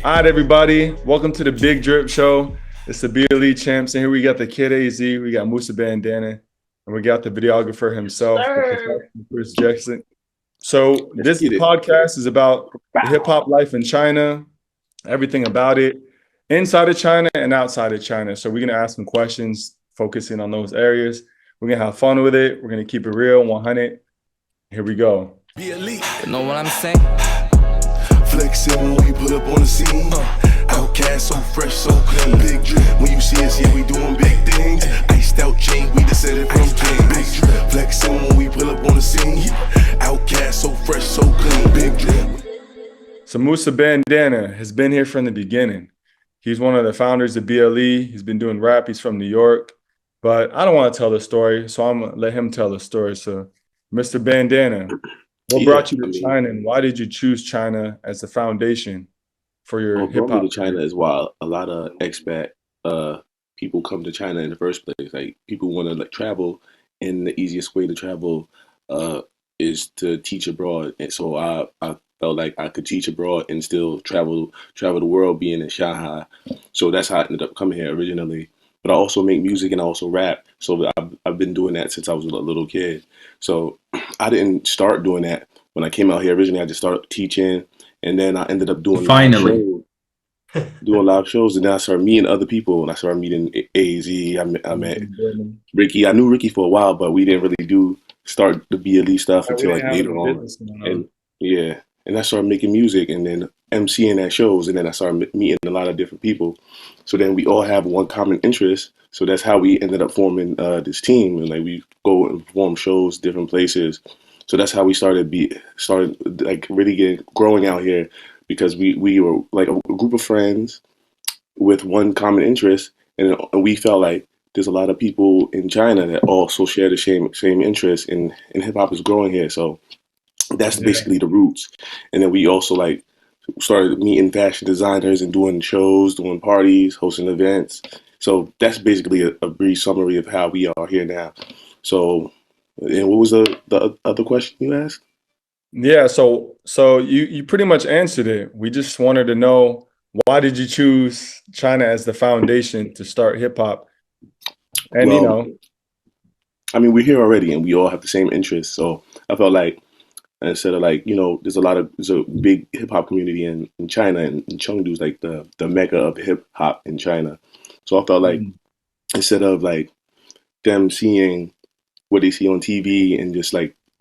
All right, everybody. Welcome to the Big Drip Show. It's the BLE champs. And here we got the Kid AZ, we got Musa Bandana, and we got the videographer himself, Chris Jackson. So this podcast is about the hip-hop life in China, everything about it, inside of China and outside of China. So we're going to ask some questions focusing on those areas. We're going to have fun with it. We're going to keep it real, 100. Here we go. BLE. You know what I'm saying? Flexing when we put up on the scene. Outcast, so fresh, so clean. Big drip. When you see us, yeah, we doing big things. Iced out chain, we just said it from King. Big drip. Flexing when we pull up on the scene. Outcast, so fresh, so clean. Big drip. So Musa Bandana has been here from the beginning. He's one of the founders of BLE. He's been doing rap. He's from New York. But I don't want to tell the story, so I'm going to let him tell the story. So, Mr. Bandana, what brought you to China, and why did you choose China as the foundation for your hip hop? To China is why a lot of expat people come to China in the first place. Like, people want to travel, and the easiest way to travel is to teach abroad. And so I felt like I could teach abroad and still travel the world, being in Shanghai. So that's how I ended up coming here originally. But I also make music and I also rap. So I've been doing that since I was a little kid. So I didn't start doing that when I came out here. Originally, I just started teaching, and then I ended up doing live shows, and then I started meeting other people, and I started meeting AZ. I met Ricky. I knew Ricky for a while, but we didn't really start the BLE stuff until later on. And I started making music, and then MCing at shows, and then I started meeting a lot of different people. So then we all have one common interest. So that's how we ended up forming this team, and we go and perform shows different places. So that's how we started really growing out here, because we were like a group of friends with one common interest, and we felt like there's a lot of people in China that also share the same interest, and hip hop is growing here. So that's basically the roots. And then we also started meeting fashion designers and doing shows, doing parties, hosting events. So that's basically a brief summary of how we are here now. So, and what was the other question you asked? Yeah, so you pretty much answered it. We just wanted to know, why did you choose China as the foundation to start hip hop? And I mean, we're here already, and we all have the same interests. So I felt like, instead of there's a big hip hop community in China, and Chengdu is like the mecca of hip hop in China. So I felt like instead of them seeing what they see on TV and just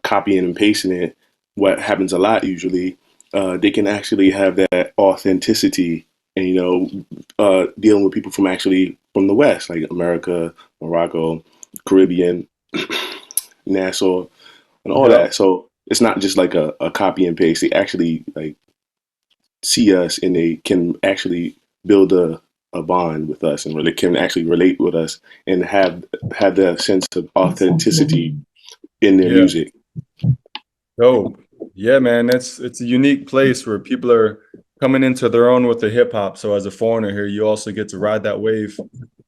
copying and pasting it, what happens a lot usually, they can actually have that authenticity and dealing with people from the West, like America, Morocco, Caribbean, Nassau, and all that. So it's not just like a copy and paste. They actually see us, and they can actually build a bond with us, and really can actually relate with us, and have that sense of authenticity in their music. Dope. Yeah, man, it's a unique place where people are coming into their own with the hip hop. So as a foreigner here, you also get to ride that wave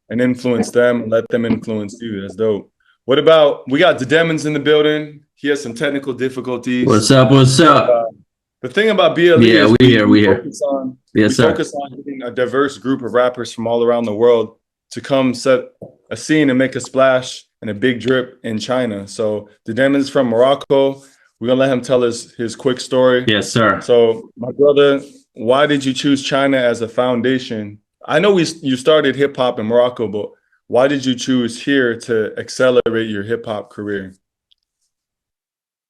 and influence them, let them influence you. That's dope. What about, we got the Demons in the building. He has some technical difficulties. What's up? The thing about BLE is we here. Focus on getting a diverse group of rappers from all around the world to come set a scene and make a splash and a big drip in China. So the Demons from Morocco. We're going to let him tell his quick story. Yes, sir. So, my brother, why did you choose China as a foundation? I know you started hip-hop in Morocco, but why did you choose here to accelerate your hip-hop career?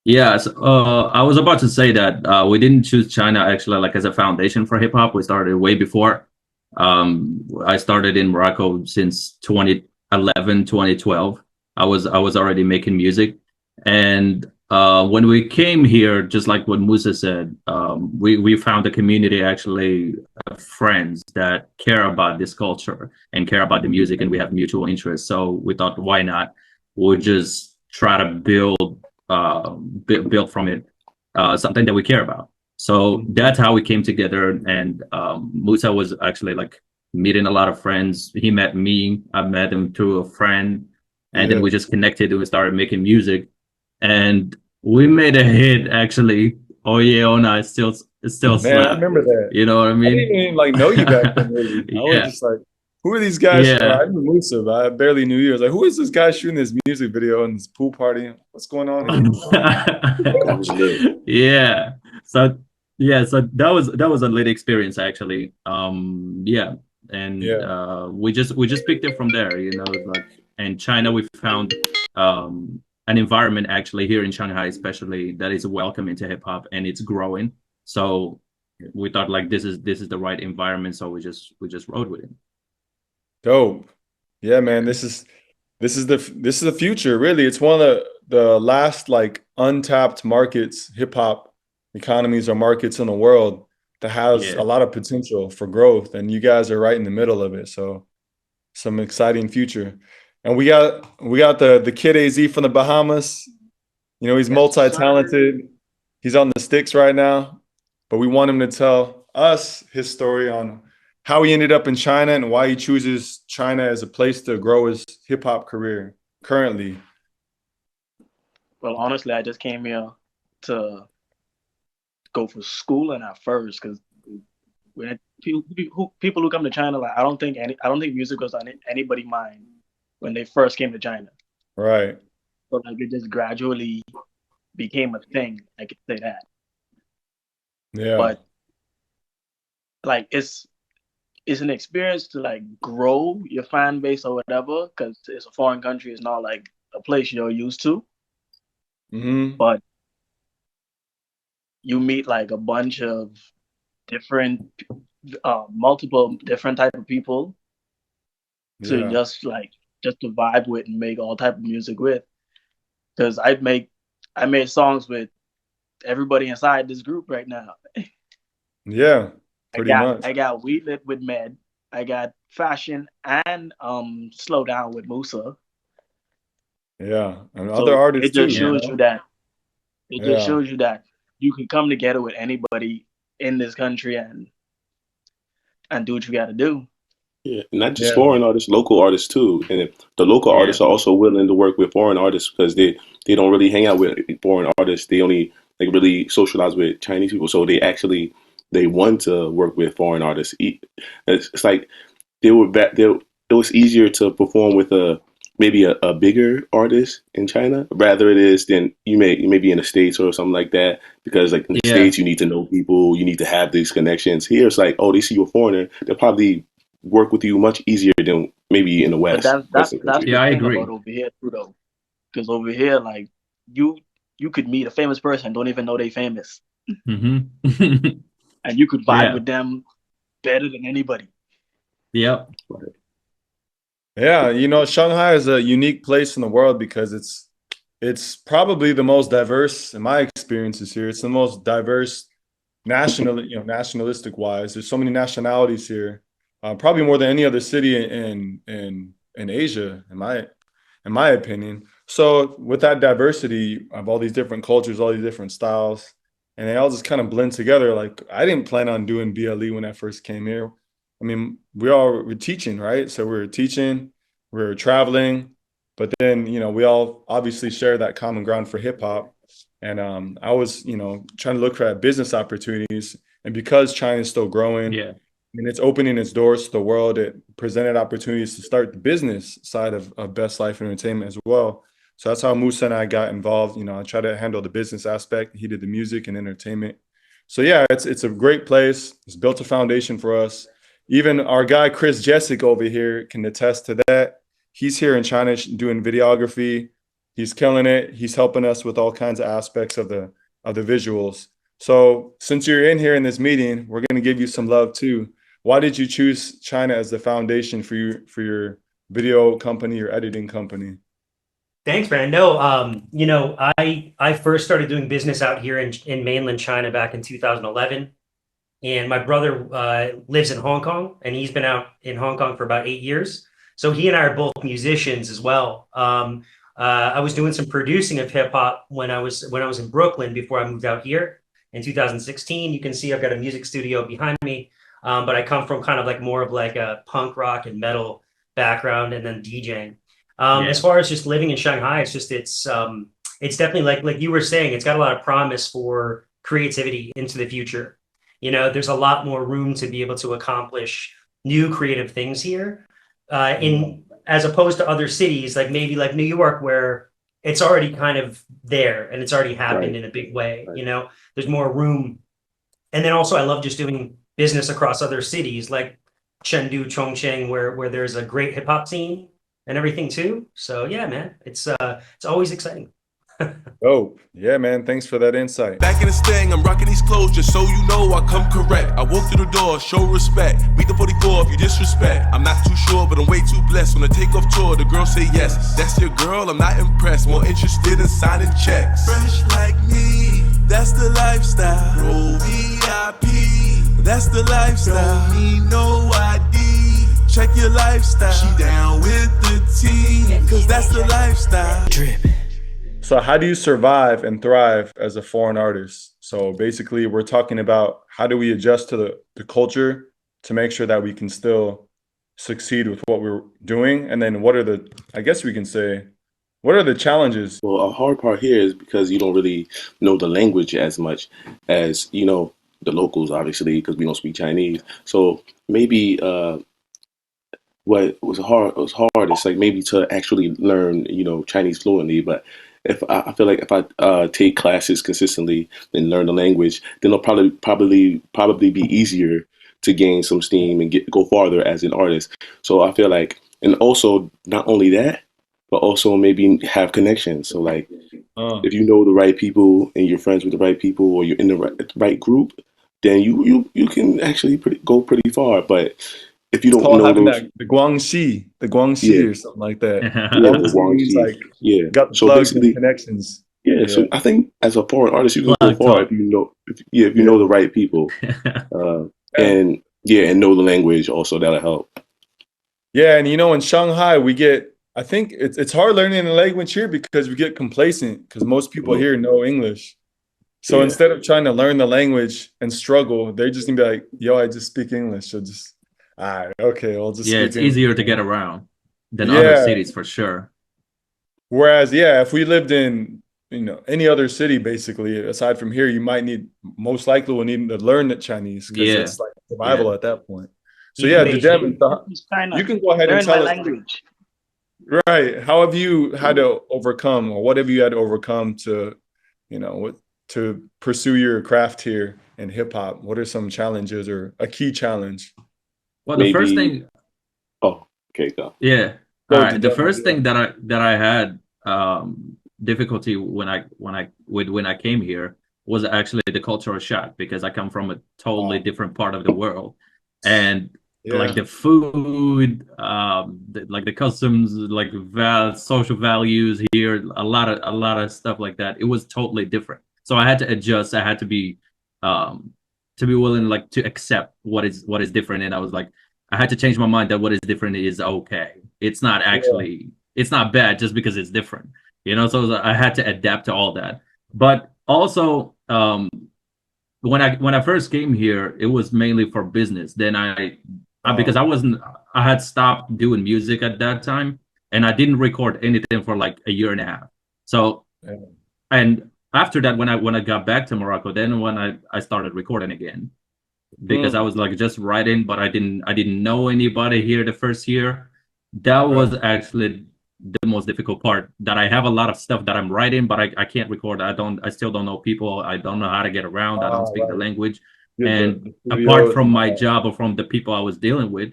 Yes, I was about to say that we didn't choose China actually as a foundation for hip-hop. We started way before. I started in Morocco since 2011, 2012. I was already making music. And when we came here, just like what Musa said, we found a community of friends that care about this culture and care about the music, and we have mutual interests. So we thought, why not? We'll just try to build from it something that we care about. So that's how we came together. And Musa was actually meeting a lot of friends. He met me. I met him through a friend, and then we just connected and we started making music. And we made a hit, actually. Oh Yeah, Oh Nah, it's still still Man, I slap. remember that. You know what I I mean? didn't even like know you back then, really. I was just like, who are these guys? Yeah. I knew Musa, but I barely knew you. I was like, who is this guy shooting this music video in this pool party? What's going on here? That was lit. Yeah. So so that was a lit experience actually. Yeah. And we just picked it from there, you know, like in China we found an environment actually here in Shanghai especially that is welcoming to hip hop and it's growing. So we thought like this is the right environment, so we just rode with it. Dope. Yeah, man. This is the future, really. It's one of the last like untapped markets, hip hop economies or markets in the world that has a lot of potential for growth. And you guys are right in the middle of it. So some exciting future. And we got the kid AZ from the Bahamas. You know, he's multi-talented. He's on the sticks right now, but we want him to tell us his story on how he ended up in China and why he chooses China as a place to grow his hip hop career currently. Well, honestly, I just came here to go for schooling at first, because when people who come to China, like I don't think music was on anybody's mind when they first came to China. Right. So like it just gradually became a thing. I could say that. Yeah. But like it's an experience to like grow your fan base or whatever, because it's a foreign country. It's not like a place you're used to. Mm-hmm. But you meet like a bunch of different, multiple different type of people to just to vibe with and make all type of music with. Because I made songs with everybody inside this group right now. Yeah, pretty much. I got We Lit with Med. I got Fashion and Slow Down with Musa. Yeah, and other artists too. It just shows you that you can come together with anybody in this country and do what you got to do. Yeah, not just foreign artists, local artists too. And the local artists are also willing to work with foreign artists because they don't really hang out with foreign artists. They only like really socialize with Chinese people. So they want to work with foreign artists. It's like it was easier to perform with maybe a bigger artist in China rather it is than you may be in the States or something like that, because like in the States you need to know people, you need to have these connections. Here it's like, oh, they see you're a foreigner, they'll probably work with you much easier than maybe in the West. But that's I agree. About over here too, though, because over here like you could meet a famous person, don't even know they famous, mm-hmm. and you could vibe with them better than anybody. Yep. Yeah, you know, Shanghai is a unique place in the world because it's probably the most diverse in my experiences here. It's the most diverse nationalistic wise. There's so many nationalities here, probably more than any other city in Asia, in my opinion. So with that diversity of all these different cultures, all these different styles, and they all just kind of blend together. Like I didn't plan on doing BLE when I first came here. I mean, we're teaching, right? So we're teaching, we're traveling, but then, you know, we all obviously share that common ground for hip hop. And I was, you know, trying to look for business opportunities. And because China is still growing, and it's opening its doors to the world, it presented opportunities to start the business side of Best Life Entertainment as well. So that's how Musa and I got involved. You know, I try to handle the business aspect. He did the music and entertainment. So yeah, it's a great place. It's built a foundation for us. Even our guy, Chris Jessic over here can attest to that. He's here in China doing videography. He's killing it. He's helping us with all kinds of aspects of the visuals. So since you're in here in this meeting, we're going to give you some love too. Why did you choose China as the foundation for your video company, your editing company? Thanks, man. No, you know, I first started doing business out here in mainland China back in 2011. And my brother lives in Hong Kong, and he's been out in Hong Kong for about 8 years. So he and I are both musicians as well. I was doing some producing of hip hop when I was in Brooklyn before I moved out here in 2016. You can see I've got a music studio behind me, but I come from kind of like more of like a punk rock and metal background, and then DJing. As far as just living in Shanghai, it's definitely like you were saying, it's got a lot of promise for creativity into the future. There's a lot more room to be able to accomplish new creative things here, as opposed to other cities, like maybe like New York, where it's already kind of there and it's already happened in a big way. There's more room. And then also I love just doing business across other cities like Chengdu, Chongqing, where there's a great hip hop scene and everything too. So yeah, man, it's always exciting. Oh, yeah, man. Thanks for that insight. Back in the staying, I'm rocking these clothes just so you know I come correct. I walk through the door, show respect. Meet the 44 if you disrespect. I'm not too sure, but I'm way too blessed. On the takeoff tour, the girls say yes. That's your girl, I'm not impressed. More interested in signing checks. Fresh like me, that's the lifestyle. Roll VIP, that's the lifestyle. Don't need no ID, check your lifestyle. She down with the team, cause that's the lifestyle. Drip. So how do you survive and thrive as a foreign artist? So basically, we're talking about how do we adjust to the culture to make sure that we can still succeed with what we're doing? And then what are the challenges? Well, a hard part here is because you don't really know the language as much as, the locals, obviously, because we don't speak Chinese. So maybe what was hard, it's like maybe to actually learn, Chinese fluently. But if I feel like if I take classes consistently and learn the language, then it'll probably be easier to gain some steam and go farther as an artist. So I feel like, and also not only that, but also maybe have connections. So like, if you know the right people and you're friends with the right people, or you're in the right group, then you can actually go pretty far. But if you don't know the Guangxi or something like that. Got the so plugs and connections. Yeah, so I think as a foreign artist, you can go far if you know the right people, and know the language. Also, that'll help. Yeah, and in Shanghai, I think it's hard learning the language here because we get complacent because most people here know English. So instead of trying to learn the language and struggle, they're just gonna be like, "Yo, I just speak English." So just, all right, okay, I'll just. Yeah, it's easier to get around than other cities for sure. Whereas, if we lived in any other city, basically aside from here, you most likely will need to learn the Chinese because it's like survival at that point. So you can go ahead and tell us language. Right. How have you had to overcome, or what have you had to overcome to, to pursue your craft here in hip hop? What are some challenges or a key challenge? Well, the first thing. Oh, okay, go. Yeah. All right. The first thing that I had difficulty when I came here was actually the cultural shock, because I come from a totally different part of the world, and like the food, like the customs, like social values here, a lot of stuff like that. It was totally different. So I had to adjust. I had to be willing, like, to accept what is different. And I was like, I had to change my mind that what is different is okay. It's not actually, it's not bad just because it's different, So I had to adapt to all that. But also, when I first came here, it was mainly for business. Then because I had stopped doing music at that time, and I didn't record anything for like a year and a half. So, and after that, when I got back to Morocco, then when I started recording again, because I was like just writing, but I didn't know anybody here the first year. That was actually the most difficult part. That I have a lot of stuff that I'm writing, but I can't record. I still don't know people. I don't know how to get around. I don't speak the language. And apart from my job or from the people I was dealing with,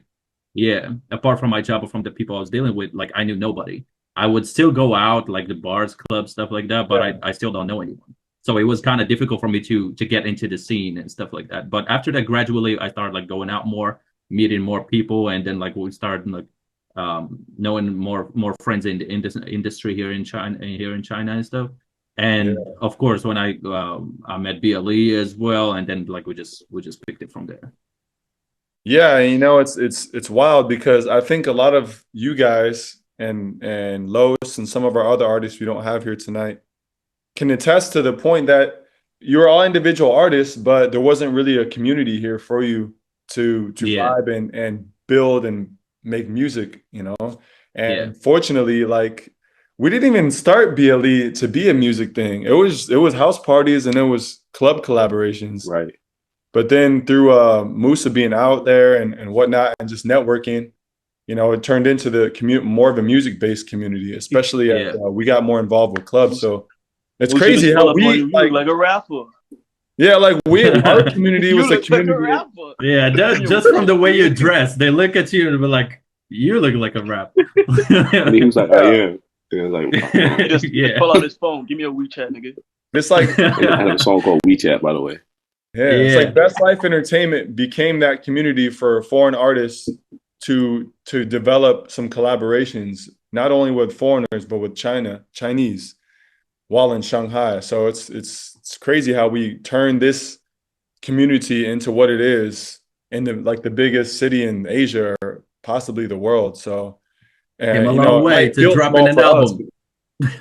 like, I knew nobody. I would still go out, like the bars, clubs, stuff like that, but I still don't know anyone. So it was kind of difficult for me to get into the scene and stuff like that. But after that, gradually, I started like going out more, meeting more people, and then like we started like knowing more friends in the industry here in China and stuff. And of course, when I met BLE as well, and then like we just picked it from there. Yeah, it's wild because I think a lot of you guys and Los and some of our other artists we don't have here tonight can attest to the point that you're all individual artists, but there wasn't really a community here for you to vibe and build and make music, And fortunately, like, we didn't even start BLE to be a music thing. It was house parties and it was club collaborations. Right. But then through Musa being out there and whatnot and just networking, you know, it turned into the more of a music-based community, especially as we got more involved with clubs. So it's crazy how we like a rapper. Yeah, like our community was a community. Like a yeah, just from the way you dress, they look at you and be like, "You look like a rapper." And he was like, "I am." And like, just pull out his phone, give me a WeChat, nigga. It's like I have a song called WeChat, by the way. Yeah, it's like Best Life Entertainment became that community for foreign artists to develop some collaborations, not only with foreigners but with Chinese, while in Shanghai. So it's crazy how we turned this community into what it is in the biggest city in Asia or possibly the world. So came a long way to dropping an album.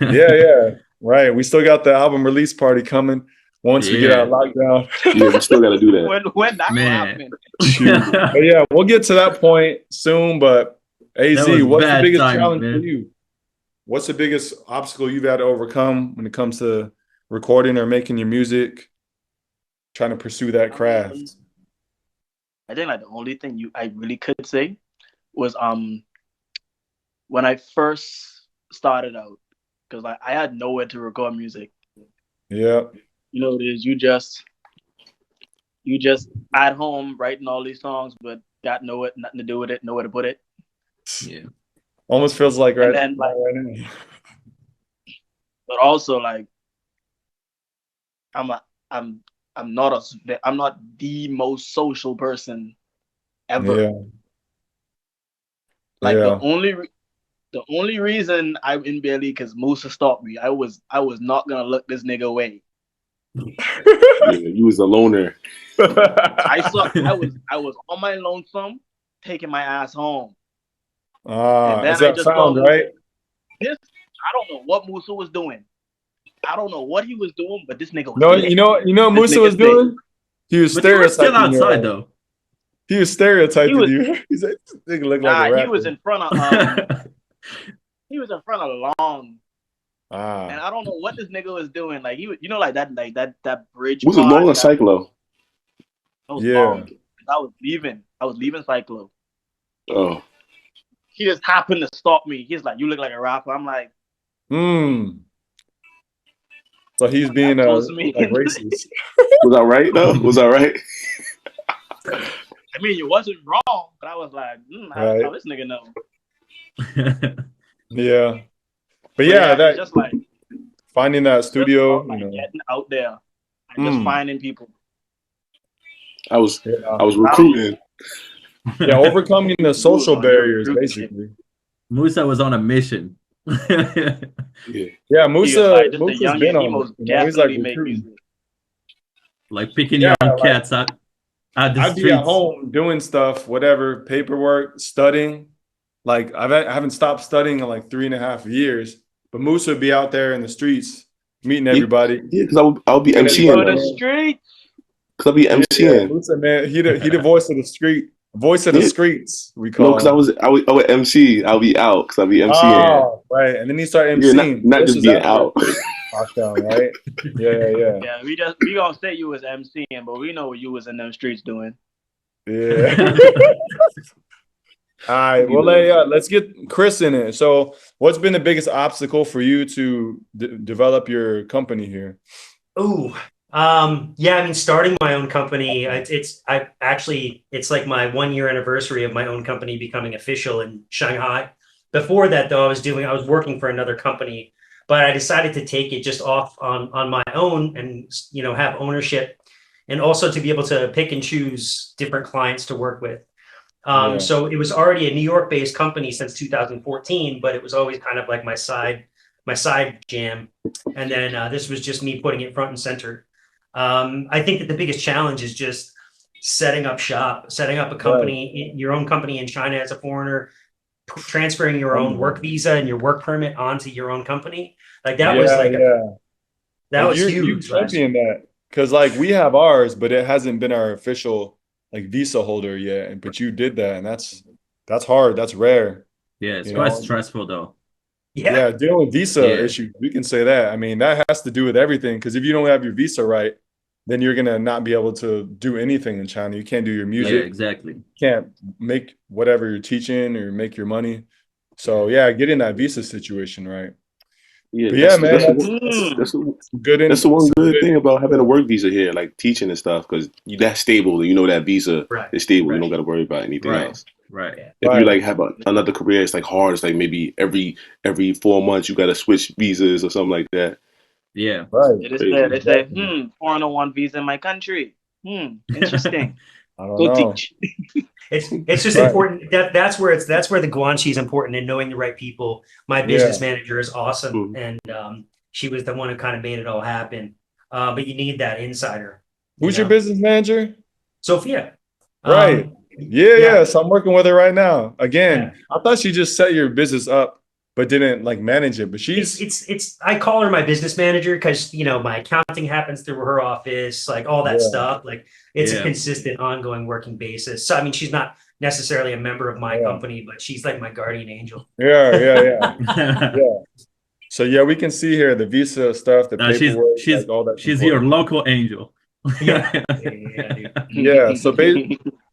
yeah, right. We still got the album release party coming once we get out of lockdown. Yeah, we still got to do that. When that happened. But yeah, we'll get to that point soon. But AZ, what's the biggest challenge for you? What's the biggest obstacle you've had to overcome when it comes to recording or making your music, trying to pursue that craft? I think like the only thing I really could say was when I first started out, because like I had nowhere to record music. Yeah. You know what it is, you just at home writing all these songs, but got nothing to do with it, nowhere to put it. Yeah. Almost feels like right now. But also like I'm not the most social person ever. Yeah. Like the only reason I'm in BLE because Musa stopped me. I was not gonna look this nigga away. Yeah, you was a loner. I was on my lonesome, taking my ass home. Is that sound right? I don't know what Musa was doing. I don't know what he was doing, but this nigga was you know what Musa was doing? He was stereotyping. Still outside though. He was stereotyping you. He's like, this nigga look like a rapper. He was in front of the lawn. And I don't know what this nigga was doing. Like that bridge. Was it long or Cyclo? Yeah. I was leaving Cyclo. Oh. He just happened to stop me. He's like, "You look like a rapper." I'm like, So he's being like racist. Was that right though? Was that right? I mean, it wasn't wrong, but I was like, how this nigga know? Yeah. But that just like finding that studio, getting out there and just finding people. I was recruiting. Yeah, overcoming the social barriers, basically. Musa was on a mission. Yeah, Musa's been on. He's like recruiting. Like picking your own cats out the I'd streets. be at home doing stuff, whatever, paperwork, studying. Like I haven't stopped studying in like 3.5 years. But Musa would be out there in the streets meeting everybody. Yeah, because I'll be MCing. The street. Because I'll be MCing. Yeah, Musa, man, he the voice of the street. Voice of the streets, we call. No, because I would MC. I'll be out because I'll be MCing. Oh, right. And then he started MCing. Yeah, not just being out. Lockdown, right? Yeah. Yeah, we gonna say you was MCing, but we know what you was in them streets doing. Yeah. All right. Well, let's get Chris in it. So, what's been the biggest obstacle for you to develop your company here? I mean, starting my own company, it's like my 1-year anniversary of my own company becoming official in Shanghai. Before that, though, I was working for another company, but I decided to take it just off on my own and, have ownership and also to be able to pick and choose different clients to work with. So it was already a New York-based company since 2014, but it was always kind of like my side jam. And then this was just me putting it front and center. I think that the biggest challenge is just setting up a company, your own company in China as a foreigner, transferring your own work visa and your work permit onto your own company. Like that was huge. You champion that because like we have ours, but it hasn't been our official like visa holder yet. But you did that, and that's hard. That's rare. Yeah, it's quite stressful though. Yeah, dealing with visa issues, we can say that. I mean, that has to do with everything because if you don't have your visa right, then you're gonna not be able to do anything in China. You can't do your music. Yeah, exactly. You can't make whatever you're teaching or make your money. So yeah, getting that visa situation right. Yeah, man, that's the one good thing about having a work visa here, like teaching and stuff, because that's stable. You know that visa is stable. You don't got to worry about anything else. Right. If you like have another career, it's like hard. It's like maybe every 4 months you got to switch visas or something like that. Yeah. Right. They say, 401 visa in my country. Interesting. I don't Go know. teach. It's just important. That's where the guanxi is important, and knowing the right people. My business manager is awesome, and she was the one who kind of made it all happen. But you need that insider. Who's your business manager? Sophia. Right. Yeah. So I'm working with her right now. Again, I thought she just set your business up, but didn't like manage it. But she's it's I call her my business manager because my accounting happens through her office, like all that stuff. Like it's a consistent, ongoing working basis. So I mean, she's not necessarily a member of my company, but she's like my guardian angel. Yeah. So yeah, we can see here the visa stuff, the paperwork, she's all that. She's your local angel. Yeah. So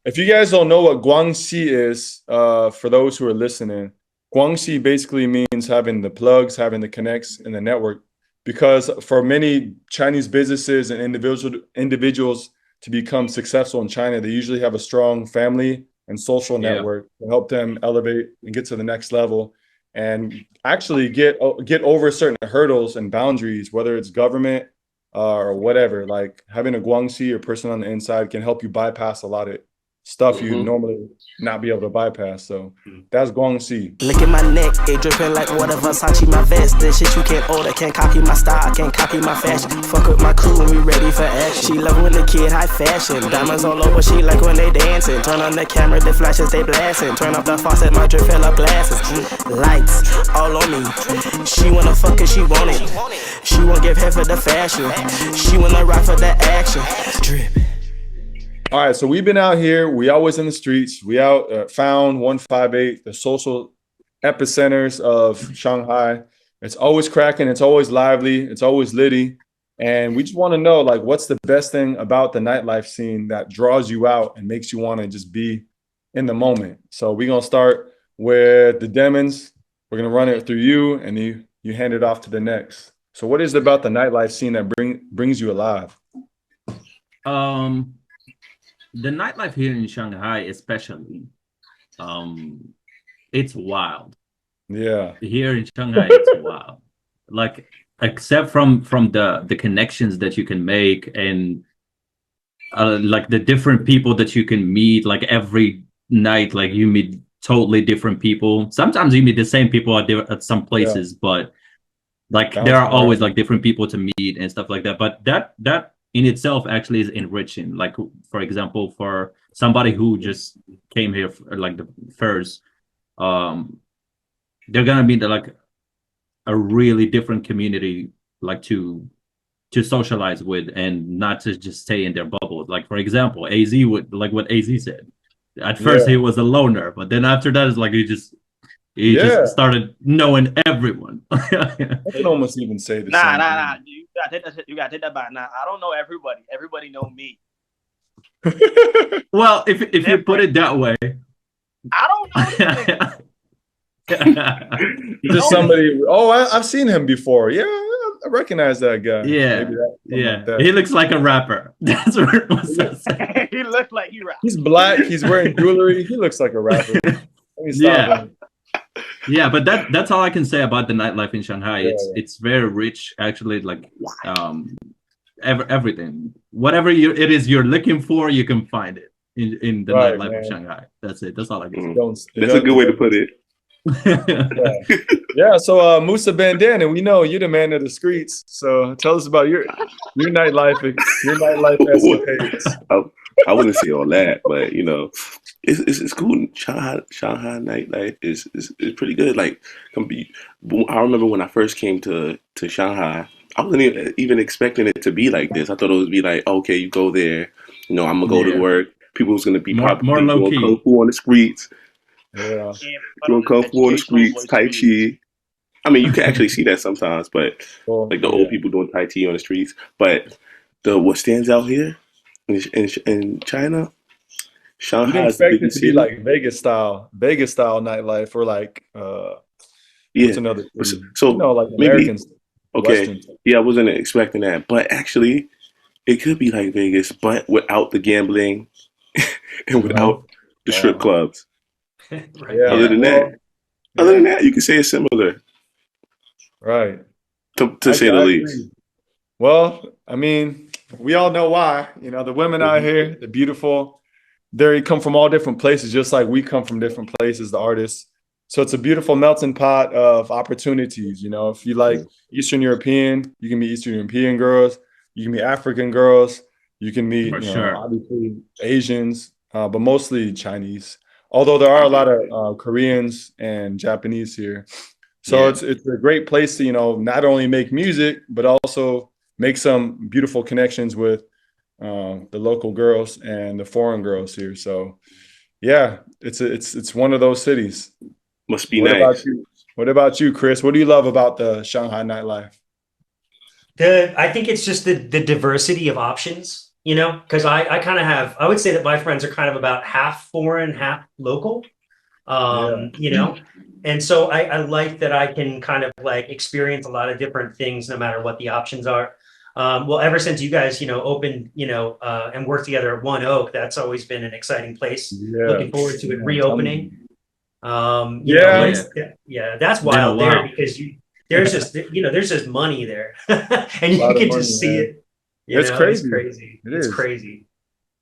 if you guys don't know what guanxi is, for those who are listening, guanxi basically means having the plugs, having the connects in the network, because for many Chinese businesses and individuals to become successful in China, they usually have a strong family and social network to help them elevate and get to the next level and actually get over certain hurdles and boundaries, whether it's government or whatever. Like having a guanxi or person on the inside can help you bypass a lot of stuff you normally not be able to bypass. So that's guanxi. Look at my neck, it dripping like water, Versace my vest. This shit you can't order, can't copy my style, can't copy my fashion. Fuck with my crew when we ready for action. She love when the kid high fashion, diamonds all over, she like when they dancing. Turn on the camera, the flashes they blasting. Turn up the faucet, my drip fill up glasses. Lights all on me, she wanna fuck it, she want it. She won't give head for the fashion, she wanna ride for the action. Drip. All right, so we've been out here. We always in the streets. We out found 158, the social epicenters of Shanghai. It's always cracking. It's always lively. It's always litty. And we just want to know, like, what's the best thing about the nightlife scene that draws you out and makes you want to just be in the moment? So we're going to start with the Demons. We're going to run it through you, and you hand it off to the next. So what is it about the nightlife scene that brings you alive? The nightlife here in Shanghai, especially, it's wild. Yeah. Here in Shanghai, it's wild. Like, except from the connections that you can make and like the different people that you can meet, like every night, like you meet totally different people. Sometimes you meet the same people at some places, but like there are always like different people to meet and stuff like that. But that in itself actually is enriching. Like, for example, for somebody who just came here for, like the first, they're gonna be like a really different community, like to socialize with and not to just stay in their bubble. Like, for example, AZ would, like what AZ said. At first he was a loner, but then after that, it's like he just started knowing everyone. I can almost even say the same. Nah. You gotta take that back. Nah, I don't know everybody. Everybody know me. Well, if you put it that way, I don't know. Just somebody. Oh, I've seen him before. Yeah, I recognize that guy. Yeah, like that. He looks like a rapper. That's what it was. He looks like he raps. He's black. He's wearing jewelry. He looks like a rapper. Yeah, but that's all I can say about the nightlife in Shanghai. It's very rich, actually. Like everything, whatever it is you're looking for, you can find it in the nightlife of Shanghai. That's it. That's all I can say. That's a good way to put it. So Musa Bandana, we know you're the man of the streets. So tell us about your nightlife escapades. I wouldn't say all that, but it's cool. Shanghai nightlife is pretty good. Like, I remember when I first came to Shanghai, I wasn't even expecting it to be like this. I thought it would be like, okay, you go there, I'm gonna go to work. People was gonna be more low key, kung fu on the streets. Yeah, doing kung fu on the streets, Tai Chi. I mean, you can actually see that sometimes, but like the old people doing Tai Chi on the streets. But what stands out here in China. You didn't expect it to be like Vegas style nightlife, or like what's another city? So like maybe Americans. okay. Western. Yeah, I wasn't expecting that, but actually, it could be like Vegas, but without the gambling and without the strip clubs. Right. Yeah. Other than that, you can say it's similar. Right. To say the least. Agree. Well, I mean, we all know why. The women out here, they're beautiful. They come from all different places, just like we come from different places, the artists. So it's a beautiful melting pot of opportunities. If you like Eastern European, you can meet Eastern European girls. You can meet African girls. You can meet, obviously Asians, but mostly Chinese. Although there are a lot of Koreans and Japanese here. So it's a great place to, not only make music, but also make some beautiful connections with the local girls and the foreign girls here. So yeah, it's one of those cities. Must be nice. What about you, Chris? What do you love about the Shanghai nightlife? I think it's just the diversity of options, because I kind of I would say that my friends are kind of about half foreign, half local, and so I like that I can kind of like experience a lot of different things no matter what the options are. Well, ever since you guys, opened, and worked together at One Oak, that's always been an exciting place. Yeah. Looking forward to it reopening. That's wild there because there's just money there, and you can just see it. It's crazy. It's crazy.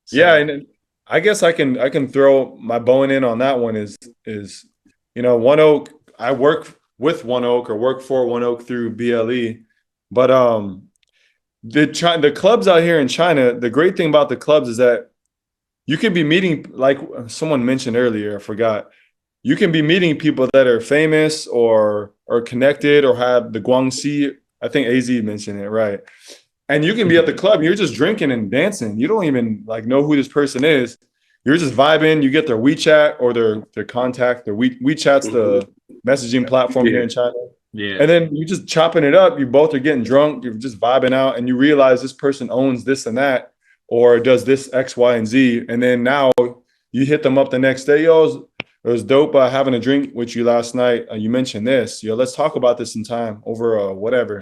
So. Yeah, and I guess I can throw my bone in on that one. Is One Oak. I work with One Oak or work for One Oak through BLE, but the clubs out here in China. The great thing about the clubs is that you can be meeting, like someone mentioned earlier, I forgot. You can be meeting people that are famous or connected or have the Guangxi. I think AZ mentioned it, right? And you can be at the club and you're just drinking and dancing. You don't even know who this person is. You're just vibing. You get their WeChat or their contact. Their WeChat's the messaging platform here in China. Yeah. And then you're just chopping it up. You both are getting drunk. You're just vibing out, and you realize this person owns this and that, or does this X, Y, and Z. And then now you hit them up the next day. Yo, it was dope having a drink with you last night. You mentioned this. Let's talk about this in time over over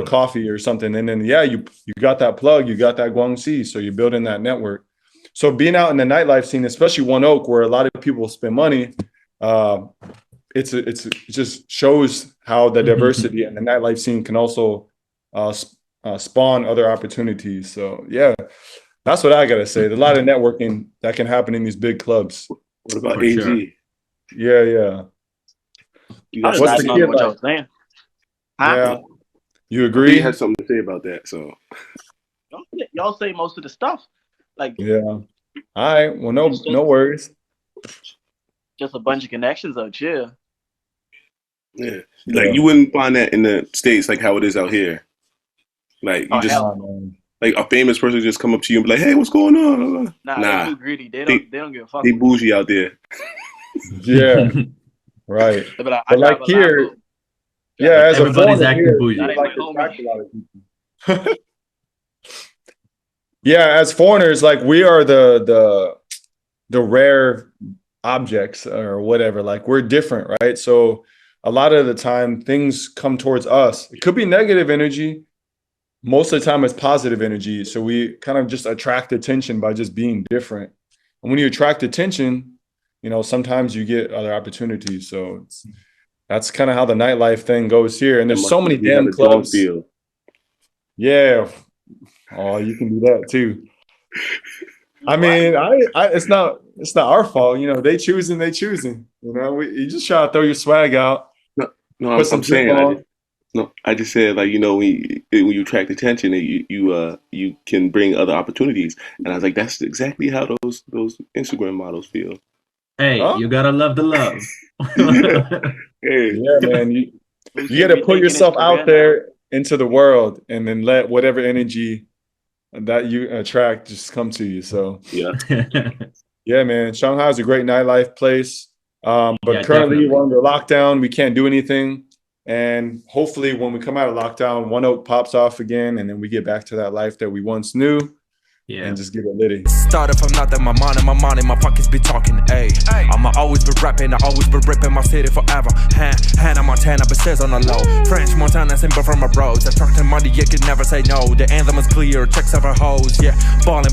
a coffee or something. And then you got that plug, you got that Guangxi. So you're building that network. So being out in the nightlife scene, especially One Oak, where a lot of people spend money, it just shows how the diversity in the nightlife scene can also spawn other opportunities. So yeah, that's what I gotta say. There's a lot of networking that can happen in these big clubs. What about AG? Sure. Yeah. What's the kid like? Saying? Yeah, you agree? He has something to say about that. So y'all say most of the stuff. Yeah. All right. Well, no worries. Just a bunch of connections out here. Yeah. You wouldn't find that in the States like how it is out here. Like you like a famous person just come up to you and be like, "Hey, what's going on?" Nah. They're too greedy. They don't give a fuck. They bougie out there. Yeah. Right. But here, as everybody's acting bougie. Yeah, as foreigners, we are the rare objects or whatever. We're different, right? So a lot of the time things come towards us. It could be negative energy. Most of the time it's positive energy. So we kind of just attract attention by just being different. And when you attract attention, sometimes you get other opportunities. So that's kind of how the nightlife thing goes here. And there's so many damn clubs. Yeah. Oh, you can do that too. I mean, it's not our fault. They choosing. You just try to throw your swag out. No, I'm saying. I just said when you attract attention, you can bring other opportunities, and I was like, that's exactly how those Instagram models feel. Hey, you gotta love the love. Hey, yeah, man, you gotta put yourself out there into the world, and then let whatever energy that you attract just come to you. So yeah, man, Shanghai is a great nightlife place, but currently we're under lockdown. We can't do anything. And hopefully when we come out of lockdown, One Oak pops off again, and then we get back to that life that we once knew. Yeah. And just get it litty. Started from nothing, my mind in my pockets be talking, ayy. I'ma always be rapping, I always be ripping my city forever. Hannah Montana, but says on the low. French Montana, simple from my bros. Attracting money, you can never say no. The anthem is clear, checks over hoes, yeah. Ballin'.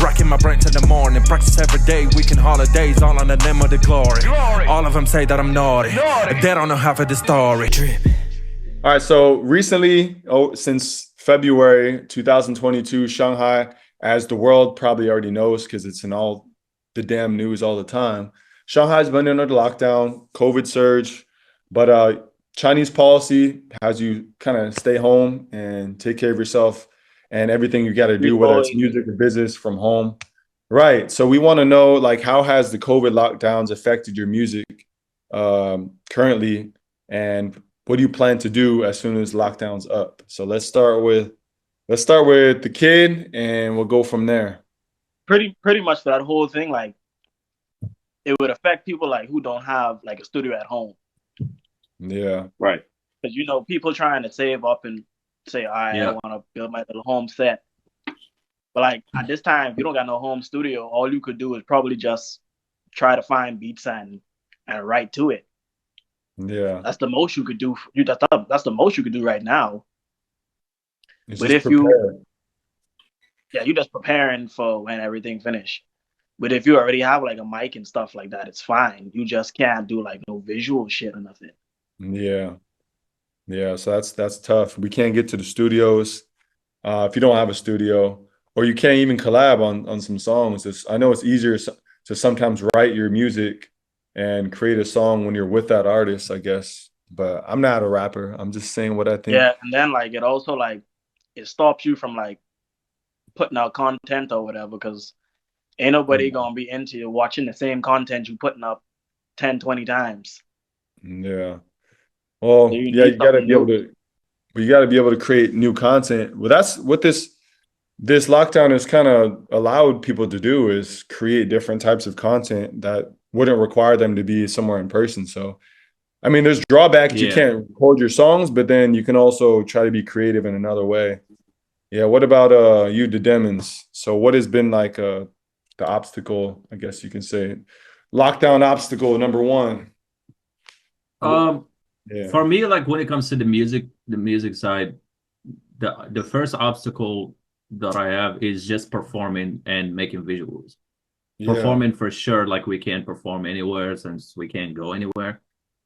Rocking my brain till the morning. Practice every day, weekend holidays, all on the name of the glory. All of them say that I'm naughty. They don't know half of the story. All right, so recently, since February 2022, Shanghai, as the world probably already knows because it's in all the damn news all the time, Shanghai's been under lockdown, COVID surge, but Chinese policy has you kind of stay home and take care of yourself and everything you got to do, whether it's music or business, from home. Right. So we want to know, like, how has the COVID lockdowns affected your music currently, and what do you plan to do as soon as lockdown's up? So let's start with the kid, and we'll go from there. Pretty much that whole thing, like, it would affect people like who don't have like a studio at home. Yeah, right. Because people trying to save up and say, all right, I want to build my little home set. But like at this time, if you don't got no home studio, all you could do is probably just try to find beats and write to it. Yeah, that's the most you could do. That's the most you could do right now. But if you're just preparing for when everything finish. But if you already have like a mic and stuff like that, it's fine. You just can't do like no visual shit or nothing. Yeah. So that's tough. We can't get to the studios if you don't have a studio, or you can't even collab on some songs. I know it's easier to sometimes write your music and create a song when you're with that artist, I guess. But I'm not a rapper. I'm just saying what I think. Yeah, and then like it also like it stops you from like putting out content or whatever, because ain't nobody gonna be into watching the same content you putting up 10, 20 times. Yeah. Well, so you gotta be able to create new content. Well, that's what this lockdown has kind of allowed people to do, is create different types of content that wouldn't require them to be somewhere in person. So, I mean, there's drawbacks. You can't record your songs, but then you can also try to be creative in another way. Yeah. What about you, the Demons? So what has been like the obstacle, I guess you can say, lockdown obstacle number one? For me, like when it comes to the music side, the first obstacle that I have is just performing and making visuals. Performing for sure, like we can't perform anywhere since we can't go anywhere.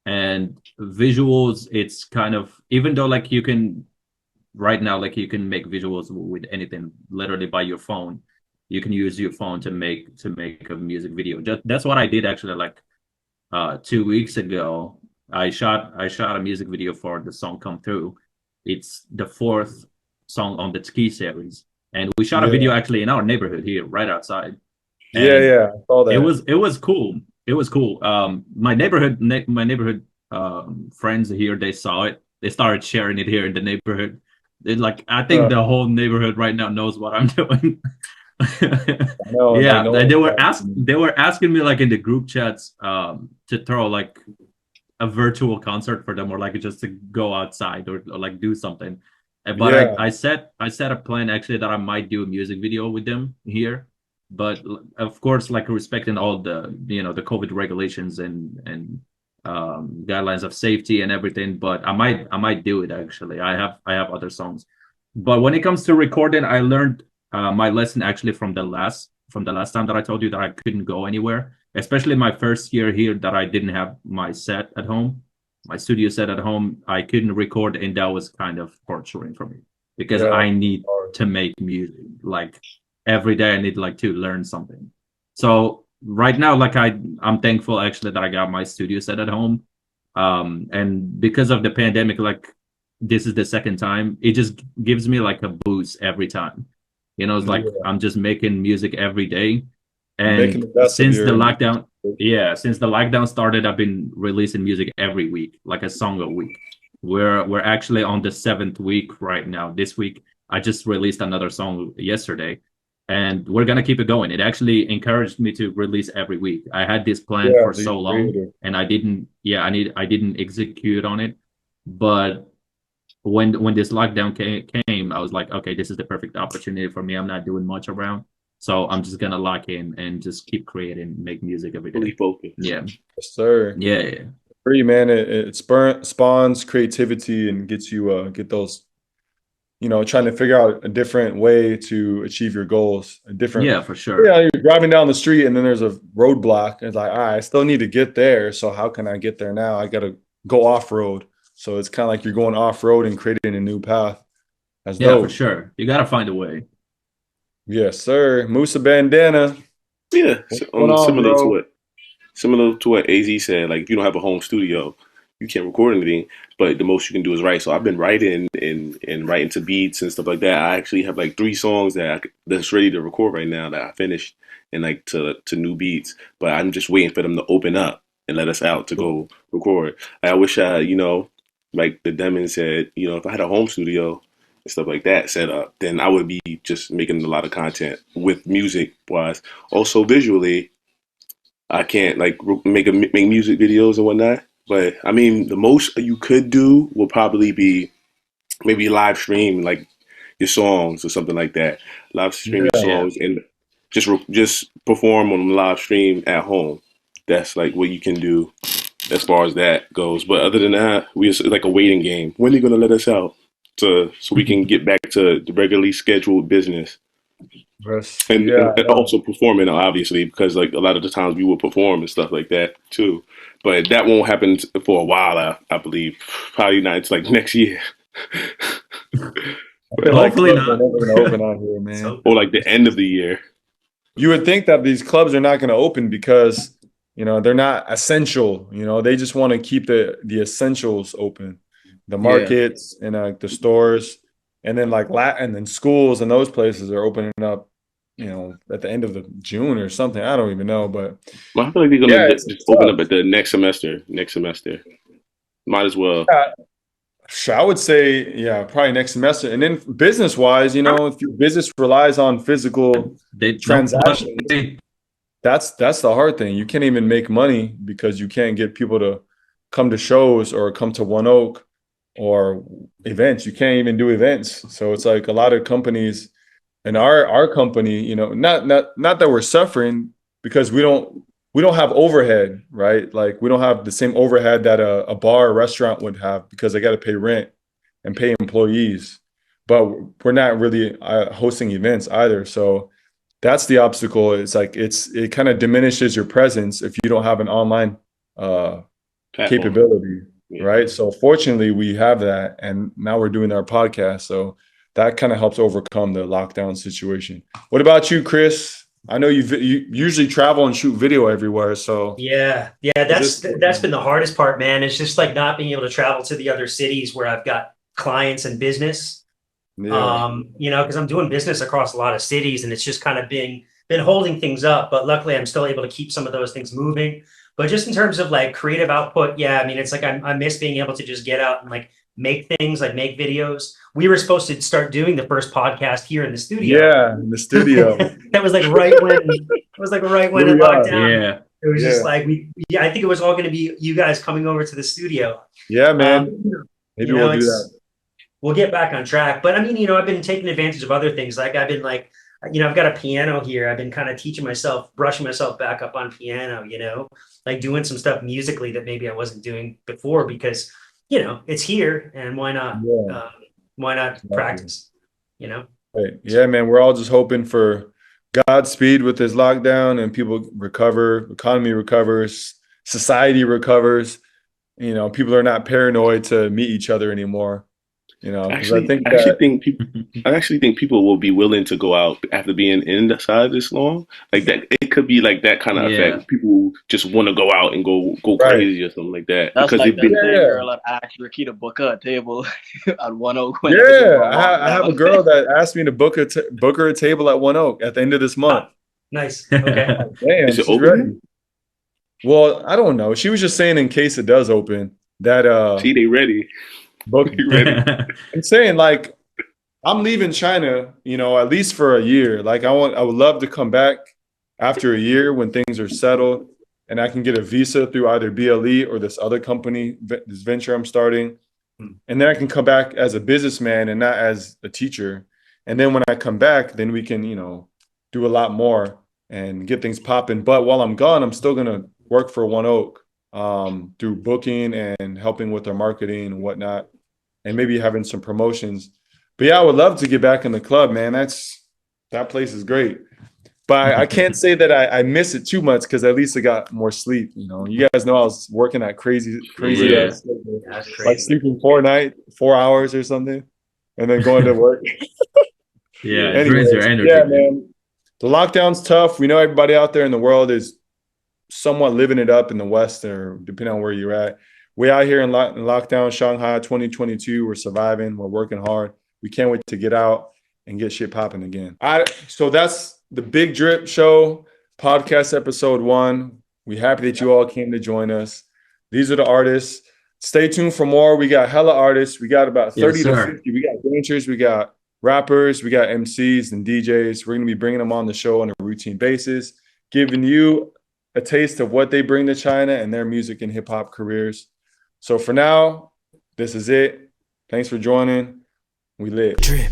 And visuals, it's kind of, even though like you can right now, like you can make visuals with anything, literally by your phone. You can use your phone to make a music video. That's what I did actually. Like 2 weeks ago, I shot a music video for the song "Come Through." It's the 4th song on the Ski series, and we shot a video actually in our neighborhood here, right outside. And I saw that. It was cool. It was cool. My neighborhood friends here, they saw it. They started sharing it here in the neighborhood. I think the whole neighborhood right now knows what I'm doing. They were asking me like in the group chats to throw like a virtual concert for them, or like just to go outside or like do something. But I set a plan actually that I might do a music video with them here, but of course like respecting all the the COVID regulations and guidelines of safety and everything. But I might do it actually. I have other songs, but when it comes to recording, I learned my lesson actually from the last time that I told you that I couldn't go anywhere, especially my first year here that I didn't have my set at home, my studio set at home. I couldn't record, and that was kind of torturing for me because I need to make music like every day. I need like to learn something. So right now, like I'm thankful actually that I got my studio set at home, and because of the pandemic, like this is the second time, it just gives me like a boost every time. It's like I'm just making music every day. And since the lockdown started, I've been releasing music every week, like a song a week. We're actually on the 7th week right now. This week, I just released another song yesterday. and we're gonna keep it going. It actually encouraged me to release every week. I had this plan for so long, and I didn't execute on it. But when this lockdown came, I was like, okay, this is the perfect opportunity for me. I'm not doing much around, so I'm just gonna lock in and just keep creating, make music every day. Fully focused. Yeah, yes, sir. Yeah. For you, man, it spawns creativity and gets you get those, trying to figure out a different way to achieve your goals. For sure. Yeah, you're driving down the street and then there's a roadblock. It's like, all right, I still need to get there. So how can I get there now? I got to go off road. So it's kind of like you're going off road and creating a new path. That's dope. For sure. You got to find a way. Yes, sir. Musa Bandana. Yeah, similar to what AZ said. Like, if you don't have a home studio, you can't record anything, but the most you can do is write. So I've been writing and writing to beats and stuff like that. I actually have like 3 songs that's ready to record right now that I finished and like to new beats, but I'm just waiting for them to open up and let us out to go record. I wish I, like the Demon said, if I had a home studio and stuff like that set up, then I would be just making a lot of content with music wise. Also visually, I can't like make music videos and whatnot. But I mean, the most you could do will probably be maybe live stream like your songs or something like that. Live stream your songs and just perform on the live stream at home. That's like what you can do as far as that goes. But other than that, it's like a waiting game. When are you gonna let us out so we can get back to the regularly scheduled business? And also performing, obviously, because like a lot of the times we will perform and stuff like that too. But that won't happen for a while, I believe. Probably not. It's like next year. Hopefully not. Open out here, man. Or like the end of the year. You would think that these clubs are not going to open because they're not essential. They just want to keep the essentials open, the markets and the stores, and then and then schools and those places are opening up. At the end of June or something. I don't even know, but I feel like they're gonna just open up at the next semester. Might as well. I would say, probably next semester. And then business-wise, if your business relies on physical transactions, that's the hard thing. You can't even make money because you can't get people to come to shows or come to One Oak or events. You can't even do events. So it's like a lot of companies. And our company, not that we're suffering because we don't have overhead, right? Like we don't have the same overhead that a bar or restaurant would have because they got to pay rent and pay employees. But we're not really hosting events either. So that's the obstacle. It's like it kind of diminishes your presence if you don't have an online capability, right? So fortunately, we have that, and now we're doing our podcast. So that kind of helps overcome the lockdown situation. What about you, Chris? I know you usually travel and shoot video everywhere. So that's been the hardest part, man. It's just like not being able to travel to the other cities where I've got clients and business. Because I'm doing business across a lot of cities, and it's just kind of been holding things up. But luckily, I'm still able to keep some of those things moving. But just in terms of like creative output, it's like I miss being able to just get out and like make things, like make videos. We were supposed to start doing the first podcast here in the studio. Yeah, in the studio. That was like right when it locked down. Yeah. It was just like I think it was all going to be you guys coming over to the studio. Yeah, man. Maybe we'll do that. We'll get back on track. But I mean, I've been taking advantage of other things. Like I've been like, I've got a piano here. I've been kind of brushing myself back up on piano, like doing some stuff musically that maybe I wasn't doing before because, it's here and why not? Yeah. Why not practice, Right. Yeah, man, we're all just hoping for Godspeed with this lockdown and people recover, economy recovers, society recovers. People are not paranoid to meet each other anymore. I actually think people will be willing to go out after being inside this long. Like that, it could be like that kind of effect. People just want to go out and go crazy or something like that. That's because like that girl that asked Ricky to book her a table at One Oak. I have a girl that asked me to book her a table at One Oak at the end of this month. Nice. Okay. Damn, is it open? Ready. Well, I don't know. She was just saying in case it does open that see, they ready. Book ready. I'm saying like I'm leaving China, you know, at least for a year. Like I would love to come back after a year when things are settled and I can get a visa through either BLE or this other company, this venture I'm starting. And then I can come back as a businessman and not as a teacher. And then when I come back, then we can, you know, do a lot more and get things popping. But while I'm gone, I'm still going to work for One Oak through booking and helping with their marketing and whatnot, and maybe having some promotions. But yeah, I would love to get back in the club, man. That place is great. But I can't say that I miss it too much because at least I got more sleep. You know, you guys know I was working at crazy ass, like sleeping 4 hours or something, and then going to work. Yeah, it Anyways, drains your energy. Yeah, man. The lockdown's tough. We know everybody out there in the world is somewhat living it up in the West, or depending on where you're at. We out here in lockdown, Shanghai 2022. We're surviving. We're working hard. We can't wait to get out and get shit popping again. So that's the Big Drip Show podcast episode 1. We happy that you all came to join us. These are the artists. Stay tuned for more. We got hella artists. We got about 30 to 50. We got dancers. We got rappers. We got MCs and DJs. We're going to be bringing them on the show on a routine basis, giving you a taste of what they bring to China and their music and hip hop careers. So for now, this is it. Thanks for joining. We lit. Drip.